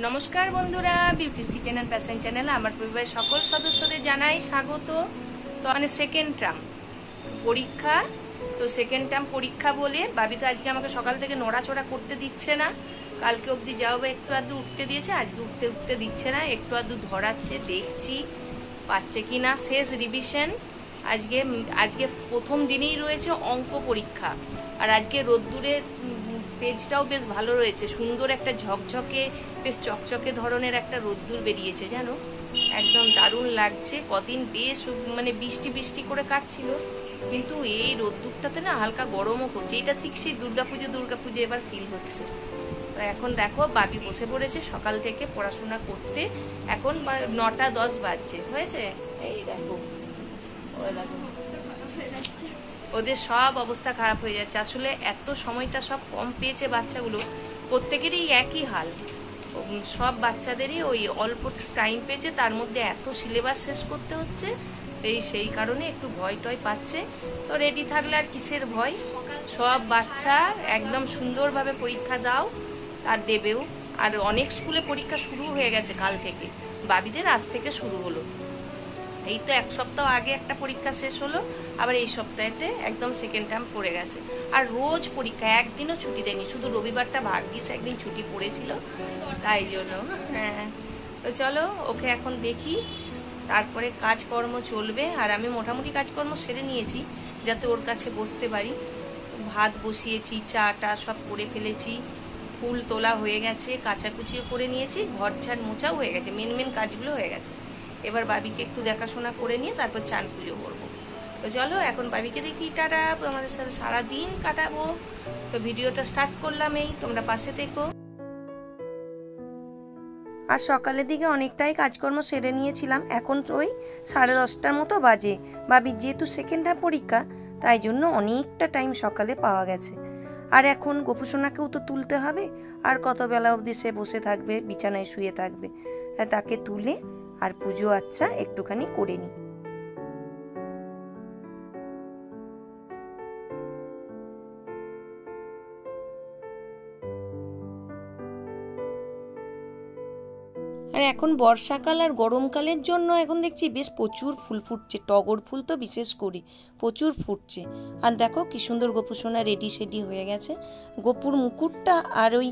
নমস্কার বন্ধুরা, beauties kitchen and fashion চ্যানেলে আমার পরিবারের সকল সদস্যদের জানাই স্বাগত। তো মানে সেকেন্ড টার্ম পরীক্ষা, তো সেকেন্ড টার্ম পরীক্ষা বলে বাবি তো আজকে আমাকে সকাল থেকে নড়াচড়া করতে দিচ্ছে না। কালকে অবধি যাও বা একটু আধটু উঠতে দিয়েছে, আজকে উঠতে দিচ্ছে না, একটু আধটু ধরাচ্ছে, দেখছি পাচ্ছে কি না। শেষ রিভিশন আজকে প্রথম দিনেই রয়েছে অঙ্ক পরীক্ষা। আর আজকে রোদ্দুরের পেজটাও বেশ ভালো রয়েছে, সুন্দর একটা ঝকঝকে বেশ চকচকে ধরনের একটা রোদ্দুর বেরিয়েছে, জানো একদম দারুণ লাগছে। কদিন বেশ মানে বৃষ্টি বৃষ্টি করে কাটছিল, কিন্তু এই রোদ্দুরটাতে না হালকা গরমও করছে। এটা ঠিক সেই দুর্গাপুজো এবার ফিল হচ্ছে। তো এখন দেখো বাবি বসে পড়েছে সকাল থেকে পড়াশোনা করতে, এখন 9:10 বাজছে হয়েছে। এই দেখো ওই দেখো ওদের সব অবস্থা খারাপ হয়ে যাচ্ছে। আসলে এত সময়টা সব কম পেয়েছে বাচ্চাগুলো, প্রত্যেকেরই একই হাল, সব বাচ্চাদেরই ওই অল্প টাইম পেয়েছে, তার মধ্যে এত সিলেবাস শেষ করতে হচ্ছে। সেই কারণে একটু ভয় টয় পাচ্ছে। তো রেডি থাকলে আর কিসের ভয়, সব বাচ্চা একদম সুন্দরভাবে পরীক্ষা দাও, আর দেবেও। আর অনেক স্কুলে পরীক্ষা শুরু হয়ে গেছে কাল থেকে, বাবিদের আজ থেকে শুরু হলো। এই তো এক সপ্তাহ আগে একটা পরীক্ষা শেষ হলো, আবার এই সপ্তাহেতে একদম সেকেন্ড টার্ম পড়ে গেছে। আর রোজ পরীক্ষা, একদিনও ছুটি দেয়নি, শুধু রবিবারটা ভাগ্যিস একদিন ছুটি পড়েছিল, তাই জন্য। হ্যাঁ, তো চলো ওকে এখন দেখি, তারপরে কাজকর্ম চলবে। আর আমি মোটামুটি কাজকর্ম সেরে নিয়েছি যাতে ওর কাছে বসতে পারি। ভাত বসিয়েছি, চাটা সব করে ফেলেছি, ফুল তোলা হয়ে গেছে, কাচাকুচিও করে নিয়েছি, ঘর ঝাড় মোছাও হয়ে গেছে, মেন কাজগুলো হয়ে গেছে। এবার বাবিকে একটু দেখাশোনা করে নিয়ে তারপর চান পুজো করবো। তো চলো এখন বাবিকে দেখি, টাটা। আমাদের সাথে সারাদিন কাটাবো। তো ভিডিওটা স্টার্ট করলাম, এই তোমরা পাশে থেকো। আর সকালের দিকে অনেকটাই কাজকর্ম সেরে নিয়েছিলাম, এখন ওই 10:30টার মতো বাজে। বাবির যেহেতু সেকেন্ড হাফ পরীক্ষা, তাই জন্য অনেকটা টাইম সকালে পাওয়া গেছে। আর এখন গোপুসোনাকেও তো তুলতে হবে, আর কত বেলা অবধি সে বসে থাকবে, বিছানায় শুয়ে থাকবে। তাকে তুলে আর পুজো আচ্ছা একটুখানি করে নিই। আর এখন বর্ষাকাল আর গরমকালের জন্য এখন দেখছি বেশ প্রচুর ফুল ফুটছে, টগর ফুল তো বিশেষ করে প্রচুর ফুটছে। আর দেখো কি সুন্দর গোপুসোনা রেডি সেডি হয়ে গেছে। গোপুর মুকুটটা আর ওই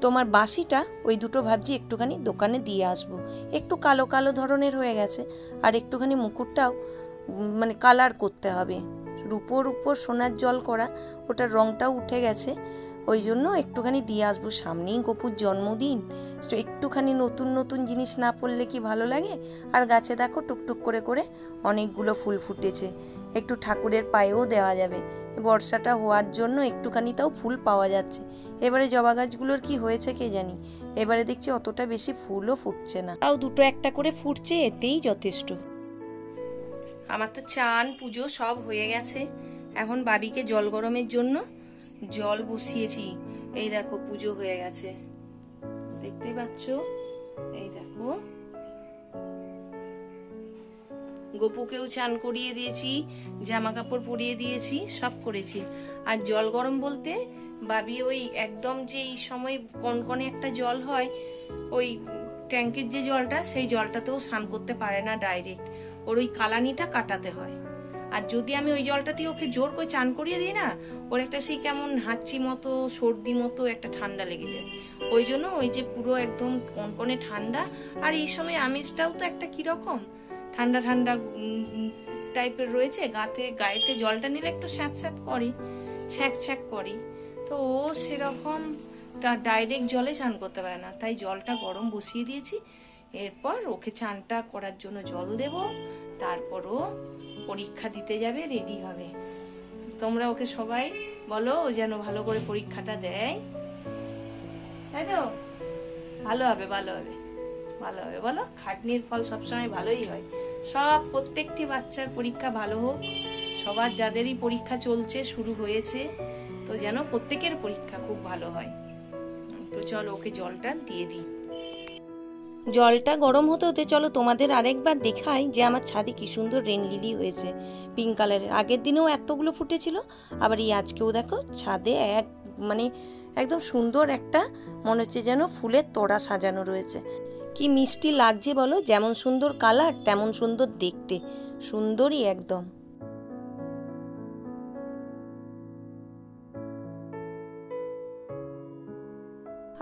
তোমার বাঁশিটা, ওই দুটো ভাবছি একটুখানি দোকানে দিয়ে আসবো। একটু কালো কালো ধরনের হয়ে গেছে, আর একটুখানি মুকুটটাও মানে কালার করতে হবে, রূপোর উপর সোনার জল করা, ওটার রংটাও উঠে গেছে। ওই জন্য একটুখানি দিয়ে আসবো, সামনেই গোপুর জন্মদিন, তো একটুখানি নতুন নতুন জিনিস না পড়লে কি ভালো লাগে। আর গাছে দেখো টুকটুক করে করে অনেকগুলো ফুল ফুটেছে, একটু ঠাকুরের পায়েও দেওয়া যাবে। বর্ষাটা হওয়ার জন্য একটুখানি তাও ফুল পাওয়া যাচ্ছে। এবারে জবা গাছগুলোর কি হয়েছে কে জানি, এবারে দেখছি অতটা বেশি ফুলও ফুটছে না, তাও দুটো একটা করে ফুটছে, এতেই যথেষ্ট। আমার তো চান পুজো সব হয়ে গেছে, এখন বাবিকে জল গরমের জন্য জল বসিয়েছি। এই দেখো পুজো হয়ে গেছে, দেখতেই পাচ্ছ। এই দেখো গোপুকেও চান করিয়ে দিয়েছি, জামা কাপড় পরিয়ে দিয়েছি, সব করেছি। আর জল গরম বলতে বাবি ওই একদম যে এই সময় কনকনে একটা জল হয়, ওই ট্যাঙ্কের যে জলটা, সেই জলটাতেও স্নান করতে পারে না ডাইরেক্ট, ওর ওই কালানিটা কাটাতে হয়। আর যদি আমি ওই জলটাতে ওকে জোর করে চান করিয়ে দিই না, ওর একটা সেই কেমন হাঁচি মতো সর্দি মতো একটা ঠান্ডা লেগে যায়। ওই জন্য ওই যে পুরো একদম কনকনে ঠান্ডা, আর এই সময় আমিষটাও তো একটা কিরকম ঠান্ডা ঠান্ডা টাইপের রয়েছে, গায়েতে জলটা নিলে একটু স্যাঁত স্যাঁত করে, ছ্যাঁক ছ্যাঁক করে। তো ও সেরকম ডাইরেক্ট জলে চান করতে পারে না, তাই জলটা গরম বসিয়ে দিয়েছি। এরপর ওকে চানটা করার জন্য জল দেব, তারপরও পরীক্ষা দিতে যাবে, রেডি হবে। তোমরা ওকে সবাই বলো ও যেন ভালো করে পরীক্ষাটা দেয়, তাই তো? ভালো হবে বলো, খাটনির ফল সবসময় ভালোই হয়। সব প্রত্যেকটি বাচ্চার পরীক্ষা ভালো হোক, সবার যাদেরই পরীক্ষা চলছে শুরু হয়েছে, তো যেন প্রত্যেকের পরীক্ষা খুব ভালো হয়। তো চলো ওকে জলটা দিয়ে দিই। জলটা গরম হতে হতে চলো তোমাদের আরেকবার দেখাই যে আমার ছাদে কি সুন্দর রেন লিলি হয়েছে, পিঙ্ক কালারের। আগের দিনেও এতগুলো ফুটেছিল, আবার এই আজকেও দেখো ছাদে মানে একদম সুন্দর একটা মনে হচ্ছে যেন ফুলের তোড়া সাজানো রয়েছে। কি মিষ্টি লাগছে বলো, যেমন সুন্দর কালার তেমন সুন্দর দেখতে, সুন্দরই একদম।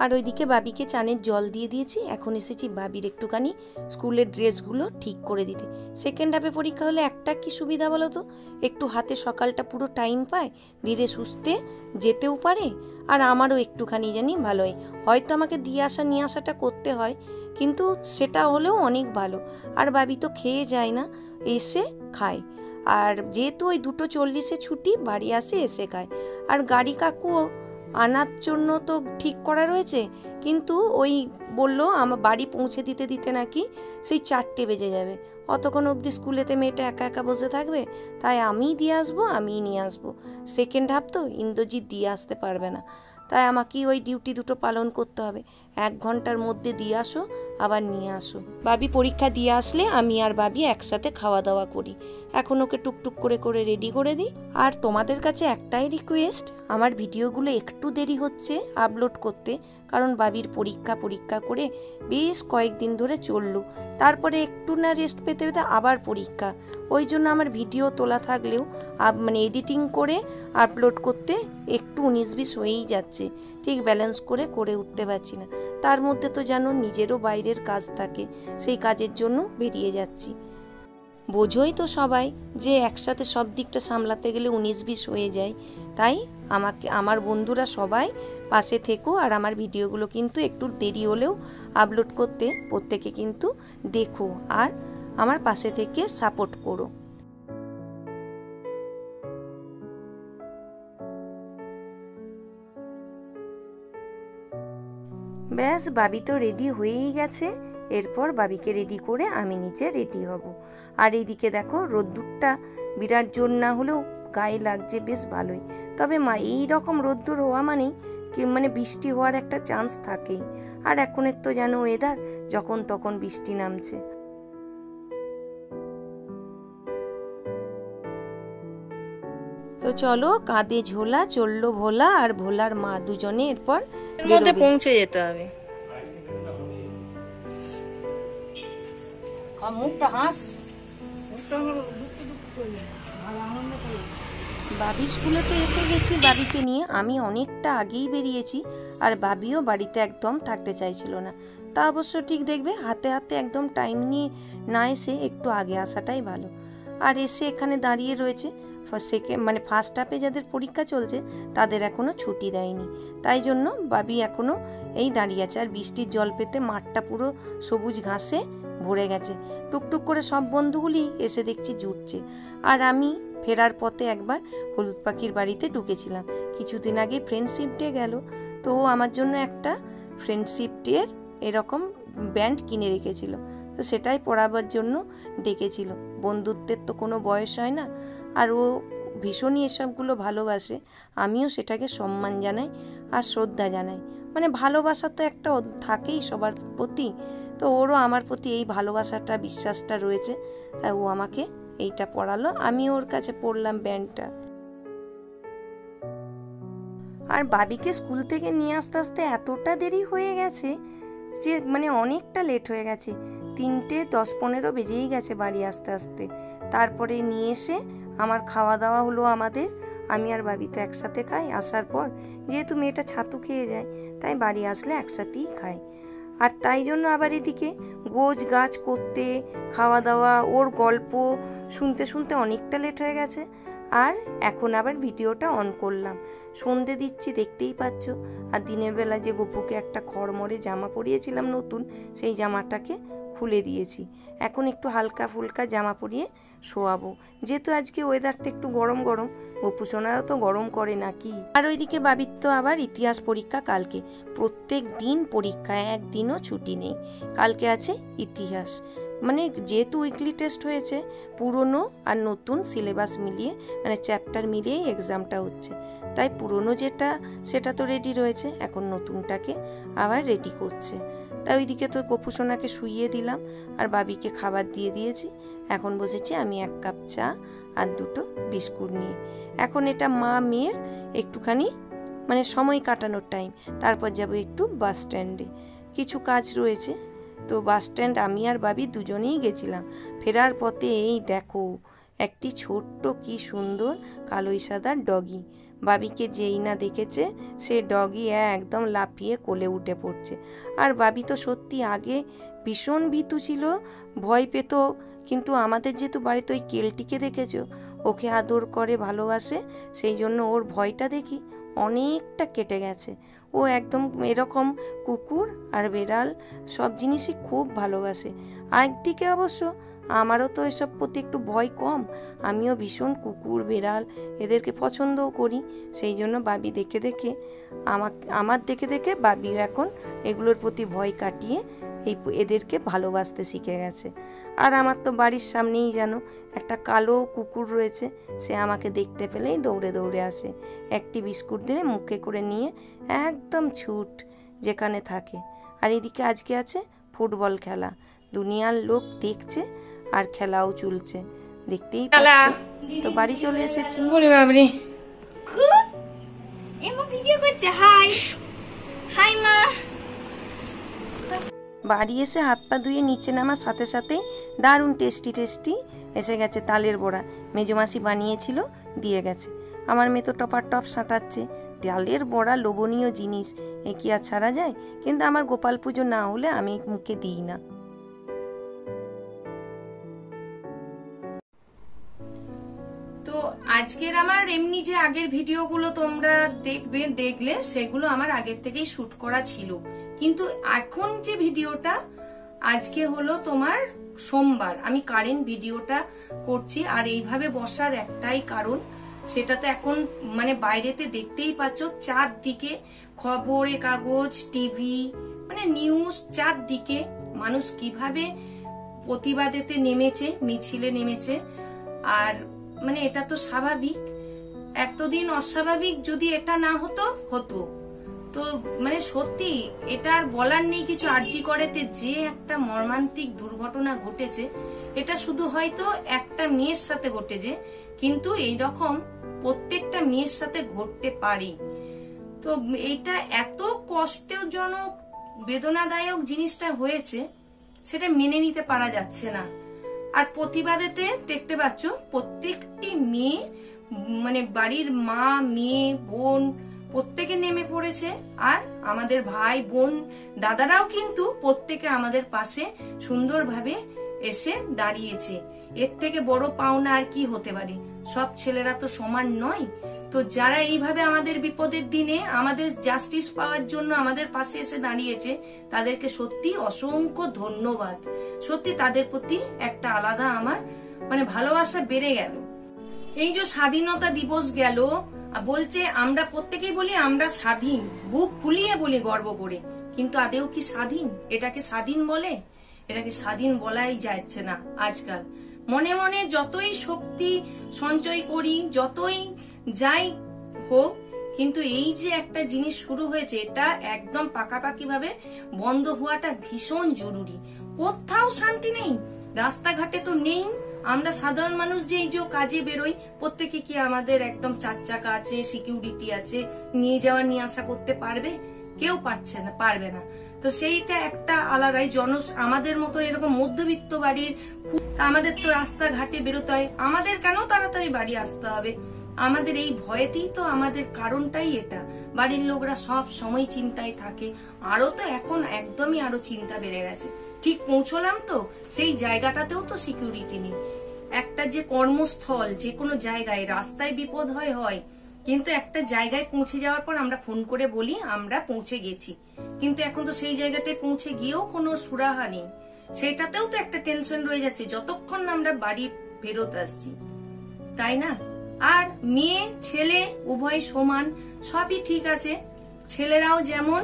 আর ওইদিকে বাবিকে চানের জল দিয়ে দিয়েছি। এখন এসেছি বাবির একটুখানি স্কুলের ড্রেসগুলো ঠিক করে দিতে। সেকেন্ড হাফে পরীক্ষা হলে একটা কি সুবিধা বলো তো, একটু হাতে সকালটা পুরো টাইম পায়, ধীরে সুস্থে যেতেও পারে, আর আমারও একটুখানি জানি ভালো হয়। হয়তো আমাকে দিয়ে আসা নিয়ে আসাটা করতে হয়, কিন্তু সেটা হলেও অনেক ভালো। আর বাবি তো খেয়ে যায় না, এসে খায়। আর যেহেতু ওই 2:40 ছুটি, বাড়ি আসে এসে খায়। আর গাড়ি কাকুও আনার জন্য তো ঠিক করা রয়েছে, কিন্তু ওই বললো আমার বাড়ি পৌঁছে দিতে দিতে নাকি সেই 4টে বেজে যাবে। অতক্ষণ অবধি স্কুলেতে মেয়েটা একা একা বসে থাকবে, তাই আমিই দিয়ে আসবো, আমিই নিয়ে আসবো। সেকেন্ড হাফ তো ইন্দ্রজিৎ দিয়ে আসতে পারবে না, তাই আমাকেই ওই ডিউটি দুটো পালন করতে হবে। 1 ঘন্টার মধ্যে দিয়ে আসো, আবার নিয়ে আসো। বাবি পরীক্ষা দিয়ে আসলে আমি আর বাবি একসাথে খাওয়া দাওয়া করি। এখন ওকে টুকটুক করে করে রেডি করে দিই। আর তোমাদের কাছে একটাই রিকোয়েস্ট, আমার ভিডিওগুলো একটু দেরি হচ্ছে আপলোড করতে, কারণ বাবির পরীক্ষা করে বেশ কয়েকদিন ধরে চললো, তারপরে একটু না রেস্ট পেতে পেতে আবার পরীক্ষা। ওই জন্য আমার ভিডিও তোলা থাকলেও মানে এডিটিং করে আপলোড করতে একটু 19-20 হয়েই যাচ্ছে, ঠিক ব্যালেন্স করে উঠতে পারছি না। তার মধ্যে তো জানো নিজেরও বাইরের কাজ থাকে, সেই কাজের জন্য বেরিয়ে যাচ্ছি। বোঝোই তো সবাই যে একসাথে সব দিকটা সামলাতে গেলে 19-20 হয়ে যায়। তাই আমার বন্ধুরা সবাই পাশে থেকো, আর আমার ভিডিওগুলো কিন্তু একটু দেরি হলেও আপলোড করতে প্রত্যেকে কিন্তু দেখো, আর আমার পাশে থেকে সাপোর্ট করো। ব্যাস, বাবি তো রেডি হয়েই গেছে। এরপর বাবিকে রেডি করে আমি নিচে রেডি হব। আর এইদিকে দেখো রোদ্দুরটা বিরাট জোর না হলেও গায়ে লাগছে বেশ ভালোই। তবে এই রকম রোদ্দুর হওয়া মানেই মানে বৃষ্টি হওয়ার একটা চান্স থাকেই। আর এখনের তো জানো ওয়েদার, যখন তখন বৃষ্টি নামছে। তো চলো, কাঁধে ঝোলা, চললো ভোলা, আর ভোলার মা দুজনে এরপর পৌঁছে যেতে হবে। বাবি স্কুলে তো এসে গেছি বাবিকে নিয়ে, আমি অনেকটা আগেই বেরিয়েছি। আর বাবিও বাড়িতে একদম থাকতে চাইছিল না। তা অবশ্য ঠিক দেখবে, হাতে হাতে একদম টাইম নিয়ে না এসে একটু আগে আসাটাই ভালো। আর এসে এখানে দাঁড়িয়ে রয়েছে। মানে ফার্স্ট হাফে যাদের পরীক্ষা চলছে তাদের এখনও ছুটি দেয়নি, তাই জন্য বাবি এখনও এই দাঁড়িয়ে আছে। আর বৃষ্টির জল পেতে মাঠটা পুরো সবুজ ঘাসে ভরে গেছে। টুকটুক করে সব বন্ধুগুলি এসে দেখছি জুটছে। আর আমি ফেরার পথে একবার হলুদ পাখির বাড়িতে ঢুকেছিলাম। কিছুদিন আগে ফ্রেন্ডশিপ ডে গেল, তো আমার জন্য একটা ফ্রেন্ডশিপ ডের এরকম ব্যান্ড কিনে রেখেছিল, তো সেটাই পরাবার জন্য ডেকেছিল। বন্ধুত্বের তো কোনো বয়স হয় না, আর ও ভীষণই এসবগুলো ভালোবাসে। আমিও সেটাকে সম্মান জানাই আর শ্রদ্ধা জানাই। মানে ভালোবাসা তো একটা থাকেই সবার প্রতি, তো ওরও আমার প্রতি এই ভালোবাসাটা বিশ্বাসটা রয়েছে, তাই ও আমাকে এইটা পড়ালো, আমি ওর কাছে পড়লাম ব্যান্ডটা। আর বাবিকে স্কুল থেকে নিয়ে আসতে আসতে এতটা দেরি হয়ে গেছে যে মানে অনেকটা লেট হয়ে গেছে। 3:10-15 বেজেই গেছে বাড়ি আসতে আসতে। তারপরে নিয়ে এসে আমার খাওয়া দাওয়া হলো আমাদের, আমি আর বাবি তো একসাথে খাই। আসার পর যেহেতু মেয়েটা ছাতু খেয়ে যায়, তাই বাড়ি আসলে একসাথেই খাই। আর তাই জন্য আবার এদিকে গোছ গাছ করতে, খাওয়া দাওয়া, ওর গল্প শুনতে শুনতে অনেকটা লেট হয়ে গেছে। আর এখন আবার ভিডিওটা অন করলাম, সন্ধে দিচ্ছি দেখতেই পাচ্ছ। আর দিনের বেলা যে গপুকে একটা খড়মড়ে জামা পরিয়েছিলাম নতুন, সেই জামাটাকে খুলে দিয়েছি। এখন একটু হালকা ফুলকা জামা পরিয়ে শোয়াবো, যেহেতু আজকে ওয়েদারটা একটু গরম গরম। গপু সোনারও তো গরম করে নাকি। আর ওইদিকে বাবির তো আবার ইতিহাস পরীক্ষা কালকে। প্রত্যেক দিন পরীক্ষা, একদিনও ছুটি নেই। কালকে আছে ইতিহাস। মানে যেহেতু উইকলি টেস্ট হয়েছে, পুরনো আর নতুন সিলেবাস মিলিয়ে মানে চ্যাপ্টার মিলিয়েই এক্সামটা হচ্ছে। তাই পুরনো যেটা সেটা তো রেডি রয়েছে, এখন নতুনটাকে আবার রেডি করছে। তাই ওইদিকে তো গপু সোনাকে শুইয়ে দিলাম আর বাবিকে খাবার দিয়ে দিয়েছি। এখন বসেছি আমি 1 কাপ চা আর 2টো বিস্কুট নিয়ে। এখন এটা মা মেয়ের একটুখানি মানে সময় কাটানোর টাইম। তারপর যাব একটু বাস স্ট্যান্ডে, কিছু কাজ রয়েছে। তো বাস স্ট্যান্ড আমি আর বাবি দুজনেই গেছিলাম। ফেরার পথে এই দেখো একটি ছোট্ট কি সুন্দর কালোই সাদা ডগি। বাবিকে যেই না দেখেছে সে ডগি একদম লাফিয়ে কোলে উঠে পড়ছে। আর বাবি তো সত্যি আগে ভীষণ ভীতু ছিল, ভয় পেত, কিন্তু আমাদের যেহেতু বাড়িতে ওই কেলটিকে দেখেছো, ওকে আদর করে ভালোবাসে, সেই জন্য ওর ভয়টা দেখি অনেকটা কেটে গেছে। ও একদম এরকম কুকুর আর বেড়াল সব জিনিসই খুব ভালোবাসে। একদিকে অবশ্য আমারও তো এসব প্রতি একটু ভয় কম, আমিও ভীষণ কুকুর বেড়াল এদেরকে পছন্দও করি। সেই জন্য বাবি দেখে দেখে আমার দেখে দেখে বাবিও এখন এগুলোর প্রতি ভয় কাটিয়ে এদেরকে ভালোবাসতে শিখে গেছে। আর আমার তো বাড়ির সামনেই যেন একটা কালো কুকুর রয়েছে, সে আমাকে দেখতে পেলেই দৌড়ে দৌড়ে আসে, একটি বিস্কুট দিলে মুখে করে নিয়ে একদম ছুট যেখানে থাকে। আর এদিকে আজকে আছে ফুটবল খেলা, দুনিয়ার লোক দেখছে আর খেলাও চলছে, দেখতেই পাচ্ছি। তো বাড়ি চলে এসেছি। ভিডিও করছে। হাই হাই মা। বাড়ি এসে হাত পা ধুয়ে নিচে নামার সাথে সাথেই দারুণ টেস্টি টেস্টি এসে গেছে তালের বড়া। মেজমাসি বানিয়েছিল, দিয়ে গেছে। আমার মেয়ে তো টপার টপ সাঁটাচ্ছে। তালের বড়া লোভনীয় জিনিস, এ কি আর ছাড়া যায়? কিন্তু আমার গোপাল পুজো না হলে আমি মুখে দিই না। তো আজকের আমার এমনি যে আগের ভিডিওগুলো তোমরা দেখলে সেগুলো আমার আগের থেকেই শুট করা ছিল, কিন্তু এখন যে ভিডিওটা আজকে হলো তোমার সোমবার, আমি কারেন্ট ভিডিওটা করছি। আর এইভাবে বসার একটাই কারণ, সেটা তো এখন মানে বাইরেতে দেখতেই পাচ্ছ, চারদিকে খবরের কাগজ, টিভি, মানে নিউজ, চারদিকে মানুষ কিভাবে প্রতিবাদেতে নেমেছে, মিছিলে নেমেছে। আর মানে এটা তো স্বাভাবিক, এতদিন অস্বাভাবিক যদি এটা না হতো। তো মানে সত্যি এটা আর বলার নেই কিছু। আরজি করেতে যে একটা মর্মান্তিক দুর্ঘটনা ঘটেছে, এটা শুধু হয়তো একটা মেয়ের সাথে ঘটেছে, কিন্তু এইরকম প্রত্যেকটা মেয়ের সাথে ঘটতে পারে। তো এইটা এত কষ্টজনক বেদনাদায়ক জিনিসটা হয়েছে, সেটা মেনে নিতে পারা যাচ্ছে না। আর প্রতিবাদেতে দেখতে পাচ্ছ প্রত্যেকটি মেয়ে, মানে বাড়ির মা, মেয়ে, বোন প্রত্যেকে নেমে পড়েছে। আর আমাদের ভাই বোন দাদারাও কিন্তু প্রত্যেকে আমাদের পাশে সুন্দরভাবে এসে দাঁড়িয়েছে। এর থেকে বড় পাওনা আর কি হতে পারে? সব ছেলেরা তো সমান নয়। তো যারা এইভাবে আমাদের বিপদের দিনে আমাদের জাস্টিস পাওয়ার জন্য আমাদের পাশে এসে দাঁড়িয়েছে, তাদেরকে সত্যি অসংখ্য ধন্যবাদ। সত্যি তাদের প্রতি একটা আলাদা আমার মানে ভালোবাসা বেড়ে গেল। এই যে স্বাধীনতা দিবস গেল, বলছে আমরা প্রত্যেকেই বলি আমরা স্বাধীন, বুক ফুলিয়ে বলি গর্ব করে, কিন্তু আদেও কি স্বাধীন? এটাকে স্বাধীন বলে? এটাকে স্বাধীন বলাই যাচ্ছে না আজকাল। মনে মনে যতই শক্তি সঞ্চয় করি, যতই যাই হোক, কিন্তু এই যে একটা জিনিস শুরু হয়েছে, এটা একদম পাকাপাকি ভাবে বন্ধ হওয়াটা ভীষণ জরুরি। কোথাও শান্তি নেই, রাস্তাঘাটে তো নেই। আমরা সাধারণ মানুষ যে এই যে কাজে বেরোই, প্রত্যেকে কি আমাদের একদম 4 চাকা আছে, সিকিউরিটি আছে, নিয়ে যাওয়া নিয়ে আসা করতে পারবে? কেউ পারবে না। তো সেইটা একটা আলাদাই আমাদের মতো এরকম মধ্যবিত্ত বাড়ির, আমাদের তো রাস্তাঘাটে বেরোতে হয়। আমাদের কেন তাড়াতাড়ি বাড়ি আসতে হবে? আমাদের এই ভয়েতেই তো, আমাদের কারণটাই এটা। বাড়ির লোকরা সব সময় চিন্তায় থাকে, আরো তো এখন একদমই আরো চিন্তা বেড়ে গেছে। ঠিক পৌঁছলাম তো সেই জায়গাটাতেও তো সিকিউরিটি নেই। একটা যে কর্মস্থল, যে কোনো জায়গায় রাস্তায় বিপদ হয়, কিন্তু একটা জায়গায় পৌঁছে যাওয়ার পর আমরা ফোন করে বলি আমরা পৌঁছে গেছি, কিন্তু এখন তো সেই জায়গাটায় পৌঁছে গিয়েও কোনো সুরাহা নেই। সেটাতেও তো একটা টেনশন রয়ে যাচ্ছে যতক্ষণ না আমরা বাড়ি ফেরত আসছি, তাই না? আর মেয়ে ছেলে উভয় সমান, সবই ঠিক আছে। ছেলেরাও যেমন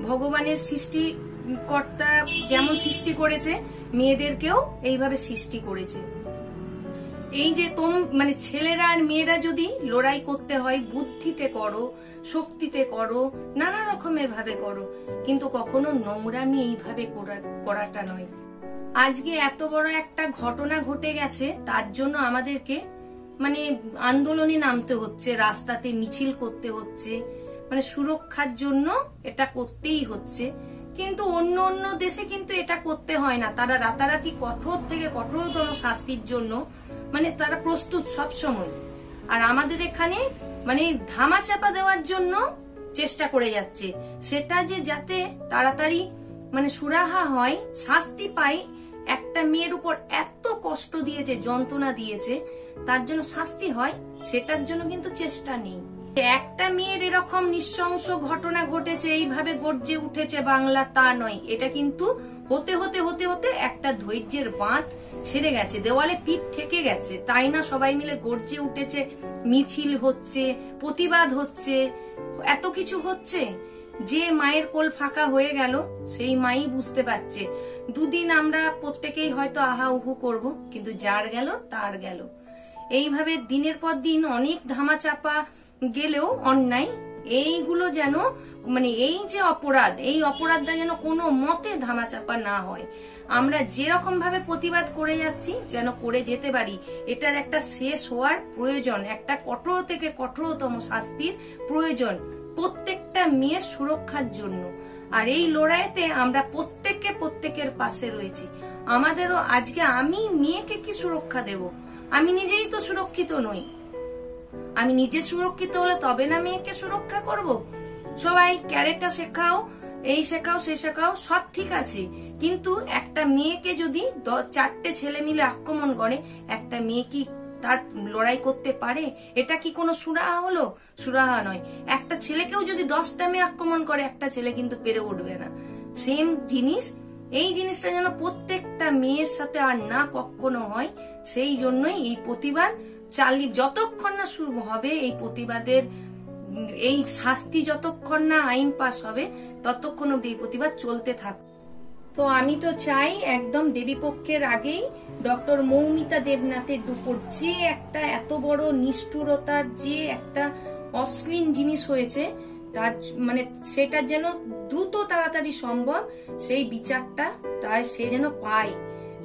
ভগবানের সৃষ্টিকর্তা যেমন সৃষ্টি করেছে, মেয়েদেরকেও এইভাবে সৃষ্টি করেছে। এই যে মানে ছেলেরা আর মেয়েরা যদি লড়াই করতে হয়, বুদ্ধিতে করো, শক্তিতে করো, নানা রকমের ভাবে করো, কিন্তু কখনো নোংরামি এইভাবে করাটা নয়। আজকে এত বড় একটা ঘটনা ঘটে গেছে, তার জন্য আমাদেরকে মানে আন্দোলনে নামতে হচ্ছে, রাস্তাতে মিছিল করতে হচ্ছে, মানে সুরক্ষার জন্য এটা করতেই হচ্ছে। কিন্তু অন্য অন্য দেশে কিন্তু এটা করতে হয় না, তারা রাতারাতি কঠোর থেকে কঠোরতম শাস্তির জন্য মানে তারা প্রস্তুত সব সময়। আর আমাদের এখানে মানে ধামাচাপা দেওয়ার জন্য চেষ্টা করে যাচ্ছে, সেটা যে যাতে তাড়াতাড়ি মানে সুরাহা হয়, শাস্তি পায়। একটা মেয়ের উপর এত কষ্ট দিয়েছে, যন্ত্রণা দিয়েছে, তার জন্য শাস্তি হয়, সেটার জন্য কিন্তু চেষ্টা নেই। একটা মেয়ের এরকম নৃশংস ঘটনা ঘটেছে, এইভাবে গর্জে উঠেছে বাংলা, তা নয়। এটা কিন্তু হতে হতে হতে হতে একটা ধৈর্যের বাঁধ ছেড়ে গেছে, দেওয়ালে পিঠ ঠেকে গেছে, তাই না সবাই মিলে গর্জে উঠেছে, মিছিল হচ্ছে, প্রতিবাদ হচ্ছে, এত কিছু হচ্ছে। যে মায়ের কোল ফাঁকা হয়ে গেল সেই মাই বুঝতে পারছে। দুদিন আমরা প্রত্যেকেই হয়তো আহা উহু করব, কিন্তু যার গেল তার গেল। এইভাবে দিনের পর দিন অনেক ধামাচাপা গেলেও অন্যায় এইগুলো যেন মানে এই যে অপরাধ, এই অপরাধটা যেন কোনো মতে ধামাচাপা না হয়। আমরা যেরকম ভাবে প্রতিবাদ করে যাচ্ছি যেন করে যেতে পারি। এটার একটা শেষ হওয়ার প্রয়োজন, একটা কঠোর থেকে কঠোরতম শাস্তির প্রয়োজন প্রত্যেকটা মেয়ের সুরক্ষার জন্য। আর এই লড়াইতে আমরা প্রত্যেকের পাশে রয়েছি। আমাদেরও আজকে আমি মেয়েকে কি সুরক্ষা দেব? আমি নিজেই তো সুরক্ষিত নই। আমি নিজে সুরক্ষিত হলে তবে না মেয়েকে সুরক্ষা করব। সবাই ক্যারেক্টার শেখাও, এই শেখাও, সে শেখাও, সব ঠিক আছে, কিন্তু একটা মেয়েকে যদি 4টে ছেলে মিলে আক্রমণ করে, একটা মেয়ে কি তার লড়াই করতে পারে? এটা কি কোনো সুরাহা হলো? সুরাহা নয়। একটা ছেলেকেও যদি 10টা মেয়ে আক্রমণ করে, একটা ছেলে কিন্তু পেরে উঠবে না। সেম জিনিস, এই জিনিসটা যেন প্রত্যেকটা মেয়ের সাথে আর না কখনো হয়, সেই জন্যই এই প্রতিবাদ যতক্ষণ না শুরু হবে, এই প্রতিবাদের এই শাস্তি যতক্ষণ না আইন পাস হবে, ততক্ষণ অব্দি এই প্রতিবাদ চলতে থাক। তো আমি তো চাই একদম দেবীপক্ষের আগেই ডক্টর মৌমিতা দেবনাথের দুপুর যে একটা এত বড় নিষ্ঠুরতার যে একটা অশ্লীল জিনিস হয়েছে, তার মানে সেটা যেন দ্রুত তাড়াতাড়ি সম্ভব সেই বিচারটা তাই সে যেন পায়,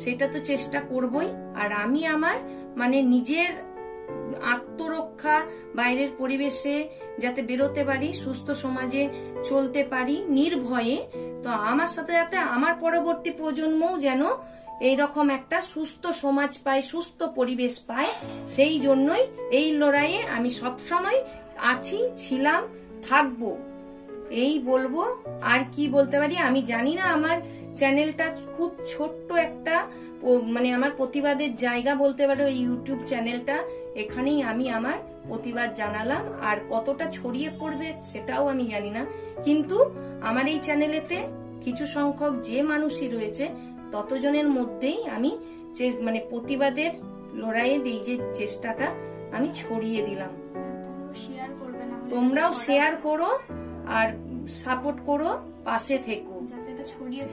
সেটা তো চেষ্টা করবই। আর আমি আমার মানে নিজের আত্মরক্ষা, বাইরের পরিবেশে যাতে বেরোতে পারি, সুস্থ সমাজে চলতে পারি নির্ভয়ে, তো আমার সাথে যাতে আমার পরবর্তী প্রজন্মও যেন এইরকম একটা সুস্থ সমাজ পায়, সুস্থ পরিবেশ পায়, সেই জন্যই এই লড়াইয়ে আমি সবসময় আছি, ছিলাম, থাকবো, এই বলবো। আর কি বলতে পারি আমি জানি না। আমার চ্যানেলটা খুব ছোট্ট একটা মানে আমার প্রতিবাদের জায়গা বলতে পারো এই ইউটিউব চ্যানেলটা, এখানেই আমি আমার প্রতিবাদ জানালাম। আর কতটা ছড়িয়ে পড়বে সেটাও আমি জানি না, কিন্তু আমার এই চ্যানেলেতে কিছু সংখ্যক যে মানুষই রয়েছে ততজনের মধ্যেই আমি মানে প্রতিবাদের লড়াইয়ের এই যে চেষ্টাটা আমি ছড়িয়ে দিলাম। তোমরাও শেয়ার করো আর সাপোর্ট করো, পাশে থেকো,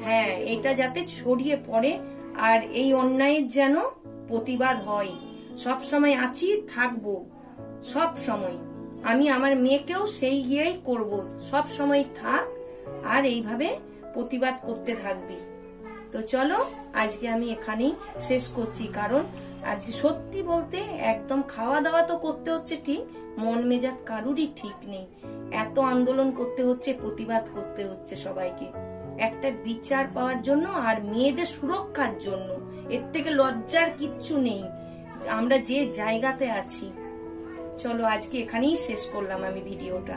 হ্যাঁ এটা যাতে ছড়িয়ে পড়ে আর এই অন্যায়ের যেন প্রতিবাদ হয়। সব সময় আছি, থাকবো সব সময়। আমি আমার মেয়েকেও সেই গিয়েই করব, সব সময় থাক আর এইভাবে প্রতিবাদ করতে থাকবি। তো চলো আজকে আমি এখানেই শেষ করছি, কারণ আজকে সত্যি বলতে একদম খাওয়া দাওয়া তো করতে হচ্ছে ঠিক, মন মেজাজ কারুরই ঠিক নেই। এত আন্দোলন করতে হচ্ছে, প্রতিবাদ করতে হচ্ছে সবাইকে একটা বিচার পাওয়ার জন্য আর মেয়েদের সুরক্ষার জন্য। এর থেকে লজ্জার কিচ্ছু নেই আমরা যে জায়গাতে আছি। চলো আজকে এখানেই শেষ করলাম আমি ভিডিওটা।